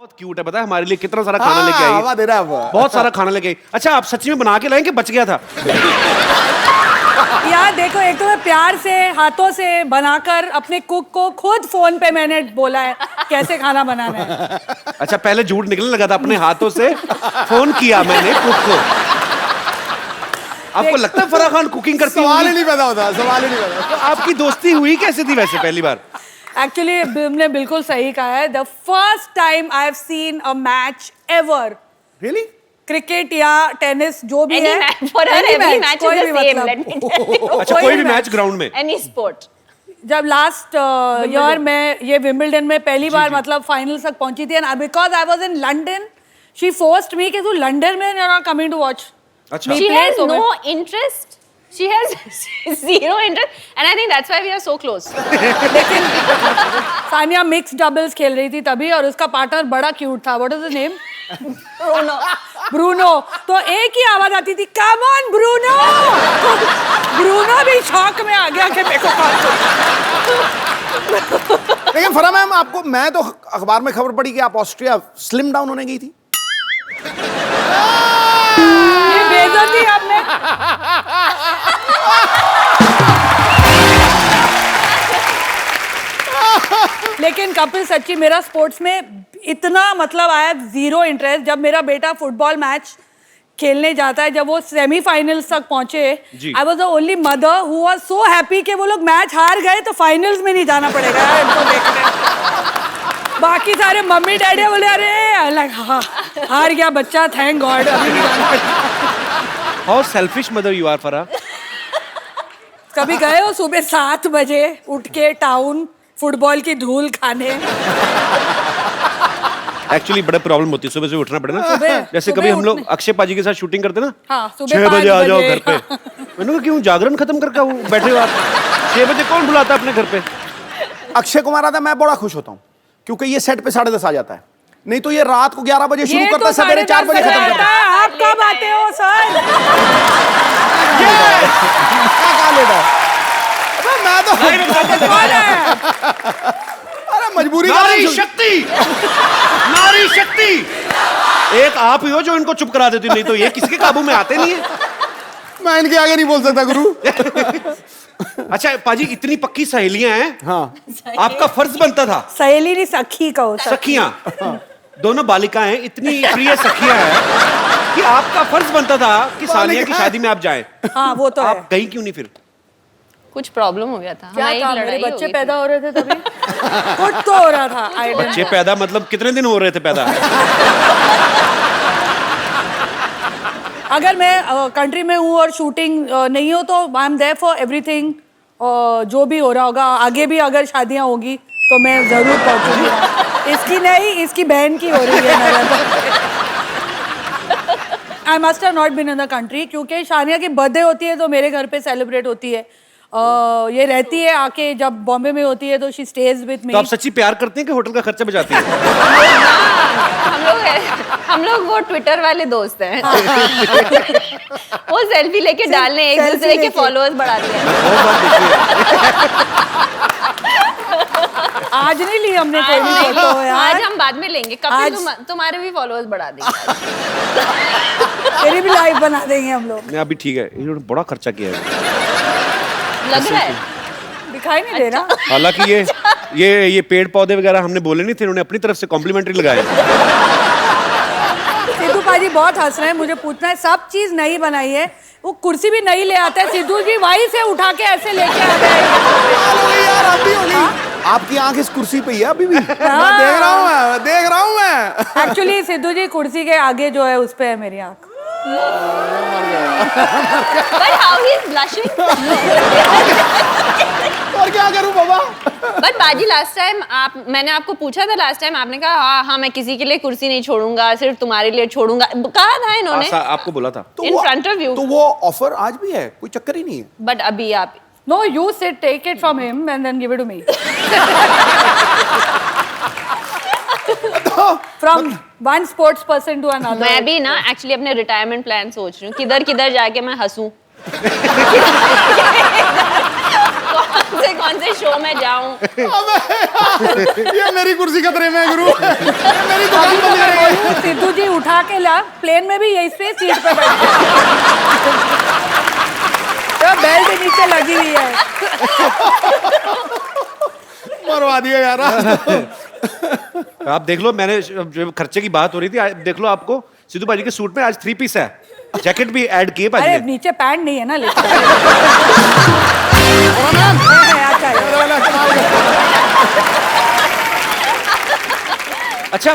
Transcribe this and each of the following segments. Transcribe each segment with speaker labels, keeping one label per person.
Speaker 1: बहुत क्यूट है, पता है हमारे लिए कितना सारा खाना लेके आई।
Speaker 2: हवा दे रहा है वो।
Speaker 1: बहुत सारा खाना लेके आई। अच्छा आप सच में बना के लाए कि बच गया था?
Speaker 3: यार देखो, एक तो मैं प्यार से हाथों से बनाकर अपने कुक को खुद फोन पे मैंने बोला है कैसे खाना बनाना है।
Speaker 1: अच्छा पहले झूठ निकलने लगा था, अपने हाथों से फोन किया मैंने कुक को। आपको लगता है फराह खान कुकिंग करती
Speaker 2: सवाल ही
Speaker 1: होंगी?
Speaker 2: नहीं पैदा होता, सवाल ही नहीं पैदा
Speaker 1: तो आपकी दोस्ती हुई कैसे थी वैसे पहली बार?
Speaker 3: एक्चुअली तुमने बिल्कुल सही कहा है। The first time I have seen a match ever,
Speaker 2: really?
Speaker 3: Cricket या टेनिस जो भी
Speaker 4: Any
Speaker 3: है,
Speaker 4: match, for her,
Speaker 3: any
Speaker 4: every
Speaker 3: match,
Speaker 4: match
Speaker 3: कोई
Speaker 4: is
Speaker 3: भी
Speaker 4: the same,
Speaker 3: मतलब।
Speaker 4: let me tell you.
Speaker 1: अच्छा कोई भी मैच ग्राउंड में?
Speaker 4: Any sport.
Speaker 3: जब लास्ट ईयर मैं ये विंबलडन में पहली बार मतलब फाइनल्स तक पहुंची थी, and because I was in London, she forced me कि तू लंदन में you are coming to watch.
Speaker 1: अच्छा
Speaker 4: She has no interest. She has zero interest, and I think that's why we are so close.
Speaker 3: लेकिन Sania mix doubles खेल रही थी तभी, और उसका पार्टनर बड़ा क्यूट था। What is the name?
Speaker 4: Bruno.
Speaker 3: Bruno. तो एक ही आवाज आती थी, कम ऑन ब्रूनो। ब्रूनो भी शॉक में आ गया कि मेरे को
Speaker 2: लेकिन फरा मैम, आपको मैं तो अखबार में खबर पड़ी कि आप ऑस्ट्रिया स्लिम डाउन होने गई थी।
Speaker 3: ये बेइज्जती आपने। लेकिन कपिल सच्ची मेरा स्पोर्ट्स में इतना मतलब आया जीरो इंटरेस्ट। जब मेरा बेटा फुटबॉल मैच खेलने जाता है, जब वो सेमीफाइनल्स तक पहुंचे, I was the only mother who was so happy कि वो लोग मैच हार गए तो फाइनल्स में नहीं जाना पड़ेगा यार इनको देखने। बाकी सारे मम्मी डैडी बोले अरे अलग, हाँ हार गया बच्चा, थैंक गॉड, अभी नहीं जाना पड़ेगा।
Speaker 1: How selfish mother you are Farah.
Speaker 3: कभी गए हो सुबह 7 बजे उठ के टाउन फुटबॉल की धूल खाने?
Speaker 1: एक्चुअली बड़ा प्रॉब्लम होती है सुबह से उठना पड़े ना। जैसे
Speaker 3: सुबह
Speaker 1: कभी हम लोग
Speaker 3: उठने-
Speaker 1: अक्षय पाजी के साथ शूटिंग करते ना,
Speaker 3: हाँ, सुबह
Speaker 1: 6 बजे
Speaker 3: 5
Speaker 1: आ जाओ
Speaker 3: बजे।
Speaker 1: घर पे। मैंने कहा क्यों, जागरण खत्म करके बैठे हो आप? 6 बजे कौन बुलाता है अपने घर पे?
Speaker 2: अक्षय कुमार आता है, मैं बड़ा खुश होता हूँ क्योंकि ये सेट पे 10:30 आ जाता है। नहीं तो ये रात को 11 बजे शुरू
Speaker 3: ये
Speaker 2: करता
Speaker 3: तो
Speaker 2: है, सवेरे 4 बजे खत्म करता है।
Speaker 3: आप कब आते हो सर?
Speaker 2: क्या कहा लेता है? अबे मैं तो
Speaker 3: कौन है?
Speaker 2: अरे मजबूरी का
Speaker 1: नारी
Speaker 2: नाम सुन-
Speaker 1: शक्ति, नारी शक्ति। एक आप ही हो जो इनको चुप करा देती, नहीं तो ये किसके काबू में आते नहीं है।
Speaker 2: मैं इनके आगे नहीं बोल सकता गुरु।
Speaker 1: अच्छा पाजी इतनी पक्की सहेलियां हैं,
Speaker 2: हाँ
Speaker 1: आपका फर्ज बनता था,
Speaker 3: सहेली नहीं सखी कहो।
Speaker 1: सखियां दोनों बालिकाएं इतनी प्रिय सखियां हैं कि आपका फर्ज बनता था कि सानिया की शादी में आप जाएं।
Speaker 3: हाँ वो तो है।
Speaker 1: आप गई क्यों नहीं फिर?
Speaker 4: कुछ प्रॉब्लम हो गया था,
Speaker 3: क्या
Speaker 4: हमारी
Speaker 3: था,
Speaker 4: एक
Speaker 3: मेरे
Speaker 4: लड़ाई हो
Speaker 3: बच्चे
Speaker 4: गई
Speaker 3: पैदा
Speaker 4: थी।
Speaker 3: हो रहे थे तभी। कुछ तो हो रहा था। I don't
Speaker 1: बच्चे
Speaker 3: know।
Speaker 1: पैदा मतलब कितने दिन हो रहे थे पैदा?
Speaker 3: अगर मैं कंट्री में हूँ और शूटिंग नहीं हो तो I am there for everything. जो भी हो रहा होगा आगे भी, अगर शादियाँ होगी तो मैं जरूर पहुंचूंगी। इसकी नहीं, इसकी बहन की हो रही है। I must have not been in the country क्योंकि शानिया की बर्थडे होती है तो मेरे घर पे सेलिब्रेट होती है। ये रहती है आके, जब बॉम्बे में होती है तो शी स्टेज विद मी।
Speaker 1: तो आप सच्ची प्यार करते हैं कि होटल का खर्चा बचाती हैं?
Speaker 4: हम लोग वो ट्विटर वाले दोस्त हैं। वो सेल्फी लेके डालने, एक
Speaker 3: selfie
Speaker 4: दूसरे के
Speaker 3: लेके।
Speaker 4: फॉलोअर्स बढ़ाते हैं।
Speaker 1: बहुत बार देखी है।
Speaker 3: आज नहीं ली हमने कोई भी
Speaker 4: आज
Speaker 3: फोटो यार।
Speaker 4: आज हम बाद में लेंगे। कपिल
Speaker 3: आज-
Speaker 4: तुम्हारे भी फॉलोअर्स बढ़ा देंगे।
Speaker 3: तेरी भी लाइव बना देंगे हम लोग।
Speaker 1: नहीं अभी ठीक है, इन्होंने बड़ा खर्चा किया है।
Speaker 4: लग रहा है।
Speaker 3: दिखाई नहीं दे रहा।
Speaker 1: हालांकि ये पेड़ पौधे वगैरह हमने बोले नहीं थे, इन्होंने अपनी तरफ से कॉम्प्लीमेंट्री लगाए।
Speaker 3: सिद्धू पाजी बहुत हंस रहे हैं। मुझे पूछना है, सब चीज नई बनाई है, वो कुर्सी भी नई ले आते हैं सिद्धू जी, वहीं से उठा के ऐसे लेके आ गए।
Speaker 2: यार अभी होगी। आपकी आंख इस कुर्सी पे ही है अभी भी। मैं देख रहा हूँ मैं।
Speaker 3: एक्चुअली सिद्धू जी कुर्सी के आगे जो है उस पे है मेरी आंख।
Speaker 4: But how he is blushing?
Speaker 2: और क्या करूँ बाबा?
Speaker 4: But बाजी लास्ट टाइम मैंने आपको पूछा था, लास्ट टाइम आपने कहा हाँ मैं किसी के लिए कुर्सी नहीं छोड़ूंगा, सिर्फ तुम्हारे लिए छोड़ूंगा। कहा था इन्होंने
Speaker 1: आपको बोला था।
Speaker 2: तो
Speaker 4: in
Speaker 2: वो-
Speaker 4: front of you.
Speaker 2: तो वो ऑफर आज भी है, कोई चक्कर ही नहीं है।
Speaker 4: बट अभी आप
Speaker 3: No, you sit, take it from him and then give it to me. From one sports person to another.
Speaker 4: मैं भी ना एक्चुअली अपने रिटायरमेंट प्लान सोच रही हूँ, किधर किधर जाके मैं हंसूं। कौन से शो में जाऊं।
Speaker 2: ये मेरी कुर्सी खतरे में है गुरु, ये मेरी दुकान बंद करेंगे।
Speaker 3: सिद्धू जी उठा के ला, प्लेन में भी यही स्पेस सीट पे बैठे तो बेल्ट नीचे लगी हुई है।
Speaker 2: मरवा दिया यार।
Speaker 1: आप देख लो, मैंने जो खर्चे की बात हो रही थी, देख लो आपको सिद्धू भाजी के सूट में आज 3 पीस है, जैकेट भी ऐड किए भाजी
Speaker 3: अरे
Speaker 1: ने।
Speaker 3: नीचे पैंट नहीं है ना, लेकिन
Speaker 1: अच्छा,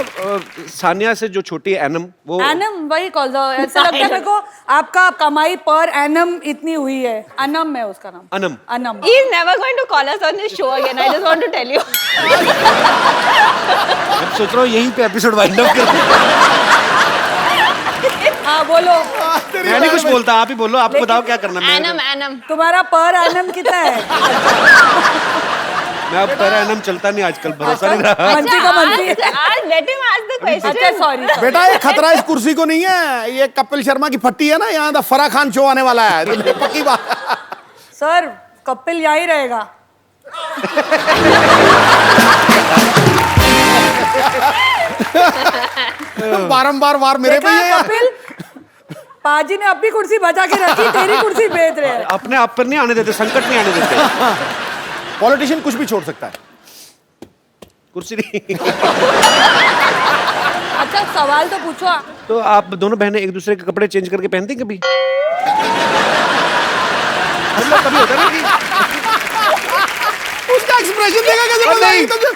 Speaker 1: सानिया से जो छोटी है एनम, वो
Speaker 3: एनम वही कॉल दो, ऐसा लगता है मेरे को आपका कमाई पर एनम इतनी हुई है। अनम है उसका नाम।
Speaker 1: Anam.
Speaker 3: Anam.
Speaker 4: He's never going to call us on this show again. I just want to tell you.
Speaker 1: मैं सोच रहा हूँ यहीं पे एपिसोड वाइंड अप कर।
Speaker 3: हाँ बोलो।
Speaker 1: मैं नहीं कुछ बोलता, आप ही बोलो, आपको बताओ क्या करना है।
Speaker 4: Anam.
Speaker 3: तुम्हारा पर एनम कितना है?
Speaker 1: मैं अब पर एनम चलता नहीं आजकल, भरोसा नहीं रहा।
Speaker 3: मंत्री का मंत्री।
Speaker 4: आज let him ask the question.
Speaker 3: अच्छा सॉरी।
Speaker 2: बेटा ये खतरा इस कुर्सी को नहीं है, ये कपिल शर्मा की फट्टी है ना, यहाँ द फराह खान शो आने वाला है, पक्की बात।
Speaker 3: सर कपिल यहीं रहेगा।
Speaker 2: बारंबार वार मेरे पे ही है यार।
Speaker 3: कपिल पाजी ने अपनी कुर्सी बचा के रखी, तेरी कुर्सी बेच रहे हैं।
Speaker 1: अपने आप पर नहीं आने देते, संकट नहीं आने देते।
Speaker 2: पॉलिटिशियन कुछ भी छोड़ सकता है,
Speaker 1: कुर्सी नहीं।
Speaker 3: अच्छा सवाल तो पूछो।
Speaker 1: तो आप दोनों बहनें एक दूसरे के कपड़े चेंज करके पहनती हैं कभी? मतलब कभी होता है ना कि
Speaker 2: उसका एक्सप्रेशन देखा कैसे बोला, एकदम से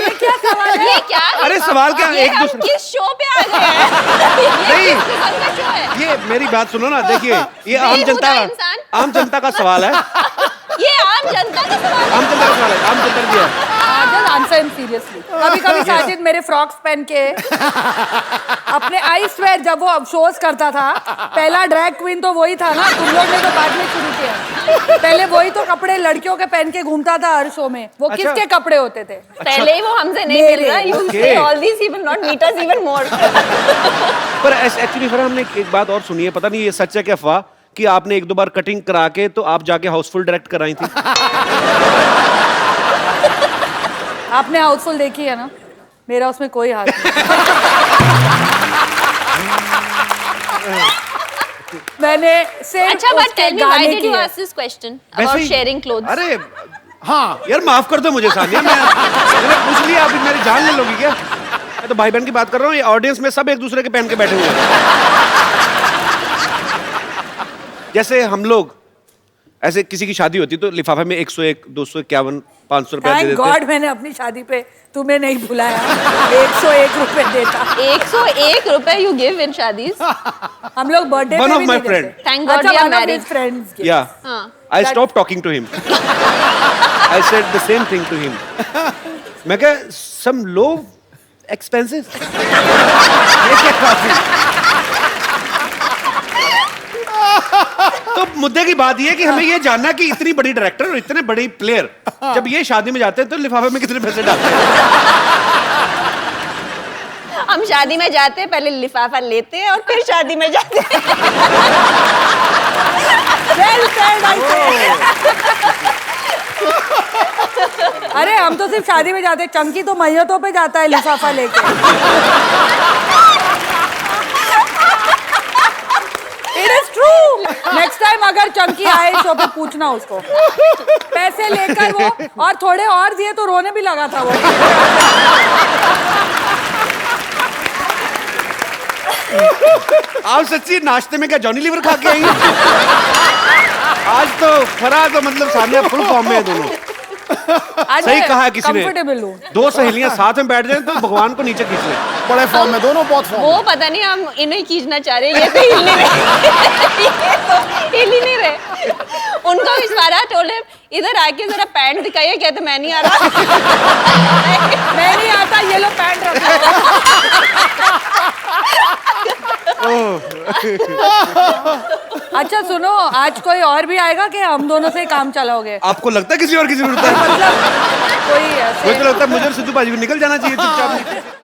Speaker 3: ये क्या सवाल है?
Speaker 4: ये क्या?
Speaker 1: अरे सवाल क्या,
Speaker 4: ये
Speaker 1: एक
Speaker 4: हम
Speaker 1: दूसरे
Speaker 4: किस शो पे आ गए हैं? ये
Speaker 1: नहीं।
Speaker 4: किस किस्म का शो है?
Speaker 1: ये मेरी बात सुनो ना, देखिए ये आम जनता
Speaker 4: इंसान।
Speaker 1: आम जनता का सवाल है।
Speaker 4: ये आम जनता का सवाल है।
Speaker 1: आम जनता का सवाल है, आम जनता का है।
Speaker 3: Answer seriously. कभी कभी साजिद मेरे फ्रॉक्स पहन के अपने आई स्वेयर, जब वो अफसोस करता था, पहला ड्रैग क्वीन तो वही था ना, तुम लोग ने तो बाद में शुरू किया। पहले वही तो कपड़े लड़कियों के पहन के घूमता था हर शो में। वो
Speaker 1: अच्छा।
Speaker 3: किसके कपड़े होते थे?
Speaker 4: पहले ही वो हमसे नहीं मिल रहा। You say all these, he will not meet us even more.
Speaker 1: पर एक्चुअली फिर हमने एक बात और सुनी है, पता नहीं ये सच है क्या अफवाह, कि आपने 1-2 बार कटिंग करा के तो आप जाके हाउसफुल डायरेक्ट कराई थी।
Speaker 3: आपने हाउसफुल देखी है ना, मेरा उसमें कोई हाथ नहीं। मैंने सिर्फ
Speaker 4: अच्छा, but
Speaker 3: उसके
Speaker 4: tell me, why
Speaker 3: गाने
Speaker 4: did
Speaker 3: की
Speaker 4: you
Speaker 3: है।
Speaker 4: ask this question
Speaker 1: वैसे
Speaker 4: about
Speaker 1: ही-
Speaker 4: sharing clothes?
Speaker 1: अरे
Speaker 2: हाँ
Speaker 1: यार माफ कर दो मुझे सानिया, मैंने पूछ लिया, अभी मेरी जान ले लोगी क्या? मैं तो भाई बहन की बात कर रहा हूँ, ये ऑडियंस में सब एक दूसरे के पहन के बैठे हुए हैं। जैसे हम लोग ऐसे किसी की शादी होती तो लिफाफे में 101, 251, 500 रुपया दे
Speaker 3: थैंक
Speaker 1: देते।
Speaker 3: गॉड मैंने अपनी शादी पे तुम्हें नहीं बुलाया। 101 रुपए देता।
Speaker 4: 101 रुपए you give in शादीज?
Speaker 3: हम लोग बर्थडे
Speaker 1: One
Speaker 3: पे
Speaker 1: of
Speaker 3: भी
Speaker 1: my
Speaker 3: नहीं
Speaker 1: friend.
Speaker 3: देते।
Speaker 4: Thank God
Speaker 3: अच्छा,
Speaker 4: we are
Speaker 3: one of
Speaker 4: married.
Speaker 3: his friends gave।
Speaker 1: Yeah.
Speaker 4: हाँ.
Speaker 1: I stopped talking to him. I said the same thing to him. मैं क्या some low expenses? ये क्या काफी? तो मुद्दे की बात ये है कि हमें ये जानना है कि इतनी बड़ी डायरेक्टर और इतने बड़ी प्लेयर जब ये शादी में जाते हैं तो लिफाफे में कितने पैसे डालते हैं?
Speaker 4: हम शादी में जाते हैं, पहले लिफाफा लेते हैं और फिर शादी में जाते हैं।
Speaker 3: Well said, I say। अरे हम तो सिर्फ शादी में जाते हैं, चंकी तो मैयतों पे जाता है लिफाफा लेके। It is true। Next time अगर चंकी आए शो पे पूछना उसको, पैसे लेकर वो, और थोड़े और दिए तो रोने भी लगा था वो।
Speaker 1: आप सच्ची नाश्ते में क्या जॉनी लीवर खा के आई? आज तो फराह तो मतलब सानिया फुल फॉर्म में है दोनों।
Speaker 3: आज
Speaker 1: सही कहा है किसी ने।
Speaker 3: कंफर्टेबल हूँ।
Speaker 1: 2 सहेलियां साथ में बैठ जाएं तो भगवान को नीचे खींच लें।
Speaker 2: बड़े फॉर्म में, दोनों बहुत फॉर्म
Speaker 4: वो
Speaker 2: में।
Speaker 4: पता नहीं, हम इन्हें खींचना चाह रहे हैं, ये तो हिल नहीं रहे। ये तो हिल ही नहीं रहे। उनको इशारा टोले इधर आके जरा पैंट दिखाइए, कहते मैं नहीं आ रहा।
Speaker 3: मैं नहीं आता, ये लो पैंट रखो। अच्छा सुनो, आज कोई और भी आएगा कि हम दोनों से ही काम चलाओगे?
Speaker 1: आपको लगता है किसी और की जरूरत है?
Speaker 3: मतलब कोई ऐसे
Speaker 1: मुझे तो लगता है मुझे और सिद्धू बाजी को निकल जाना चाहिए चुपचाप।